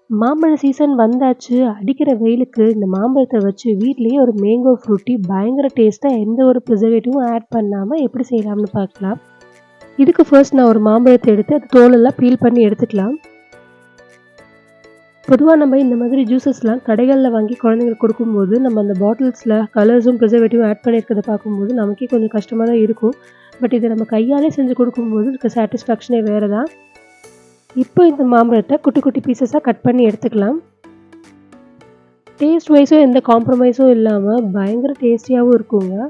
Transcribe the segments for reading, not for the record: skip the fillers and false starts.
மாம்பழ சீசன் வந்தாச்சு. அடிக்கிற வெயிலுக்கு இந்த மாம்பழத்த வச்சு வீட்லயே ஒரு மேங்கோ ஃப்ரூட்டி பயங்கர டேஸ்ட்டா எந்த ஒரு ப்ரிசர்வேட்டிவும் ஆட் பண்ணாம எப்படி செய்யலாம்னு பார்க்கலாம். இதுக்கு ஃபர்ஸ்ட் நான் ஒரு மாம்பழத்த எடுத்து அது தோலெல்லாம் பீல் பண்ணி எடுத்துக்கலாம். பொதுவா நம்ம இந்த மாதிரி ஜூஸஸ்லாம் கடைகள்ல வாங்கி குழந்தைங்களுக்கு குடுக்கும்போது, நம்ம அந்த பாட்டில்ஸ்ல கலர்ஸும், ப்ரிசர்வேட்டிவும் ஆட் பண்ணியிருக்கிறத பார்க்கும்போது நமக்கே கொஞ்சம் கஷ்டமா தான் இருக்கும். பட் இத நம்ம கையாலே செஞ்சு குடுக்கும்போது இருக்க சாட்டிஸ்ஃபேக்ஷனே வேற தான். இப்போ இந்த மாம்பழத்த குட்டி குட்டி பீசஸா கட் பண்ணி எடுத்துக்கலாம். டேஸ்ட் வைஸும் எந்த காம்ப்ரமைஸும் இல்லாம பயங்கர டேஸ்டியாவும் இருக்குங்க.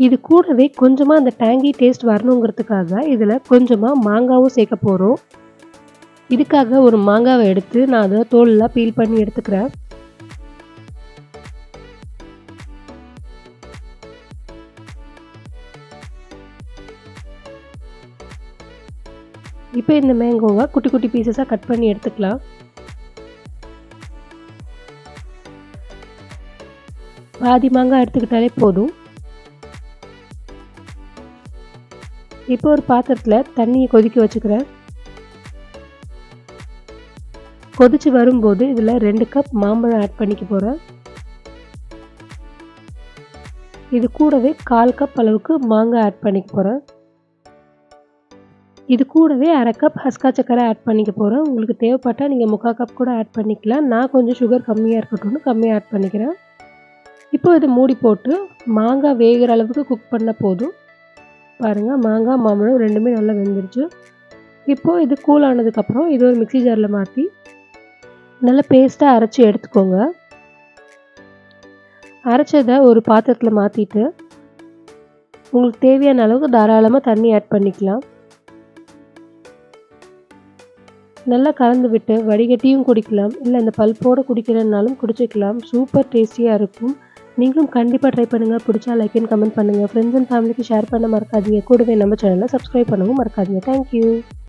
இது கூடவே கொஞ்சமா அந்த டேங்கி டேஸ்ட் வரணுங்கிறதுக்காக இதில கொஞ்சமா மாங்காவும் சேர்க்க போறோம். இதுக்காக ஒரு மாங்காவ எடுத்து நான் அத தோலெல்லாம் பீல் பண்ணி எடுத்துக்கிறேன். இப்போ இந்த மேங்கோவ குட்டி குட்டி பீசஸா கட் பண்ணி எடுத்துக்கலாம். பாதி மாங்காய் எடுத்துக்கிட்டாலே போதும். இப்போ ஒரு பாத்திரத்துல தண்ணிய கொதிக்க வச்சுக்கிறேன். கொதிச்சு வரும்போது இதில 2 கப் மாம்பழம் ஆட் பண்ணிக்க போறேன். இது கூடவே 1/4 கப் அளவுக்கு மாங்காய் ஆட் பண்ணிக்க போறேன். இது கூடவே 1/2 கப் ஹஸ்கா சர்க்கரை ஆட் பண்ணிக்க போறேன். உங்களுக்கு தேவைப்பட்டா நீங்க 3/4 கப் கூட ஆட் பண்ணிக்கலாம். நான் கொஞ்சம் சுகர் கம்மியா இருக்கட்டும்னு கம்மியா ஆட் பண்ணிக்கிறேன். இப்போ இத மூடி போட்டு மாங்காய் வேகுற அளவுக்கு குக் பண்ணா போதும். பாருங்க மாங்காய், மாம்பழம் 2மே நல்லா வெந்துருச்சு. இப்போ இது கூல் ஆனதுக்கப்புறம் இது ஒரு மிக்ஸி ஜார்ல மாத்தி நல்லா பேஸ்ட்டா அரைச்சு எடுத்துக்கோங்க. அரைச்சத ஒரு பாத்திரத்துல மாத்திட்டு, உங்களுக்கு தேவையான அளவுக்கு தாராளமா தண்ணி ஆட் பண்ணிக்கலாம். நல்லா கலந்து விட்டு வடிகட்டியும் குடிக்கலாம். இல்ல இந்த பல்ப்போட குடிக்கிறதுனாலும் குடிச்சுக்கலாம். சூப்பர் டேஸ்டியா இருக்கும். நீங்களும் கண்டிப்பா ட்ரை பண்ணுங்க. பிடிச்சா லைக் அண்ட் கமெண்ட் பண்ணுங்க. ஃப்ரெண்ட்ஸ் அண்ட் ஃபேமிலிக்கு ஷேர் பண்ண மறக்காதீங்க. கூடவே நம்ம சேனல சப்ஸ்கிரைப் பண்ணவும் மறக்காதீங்க. Thank you.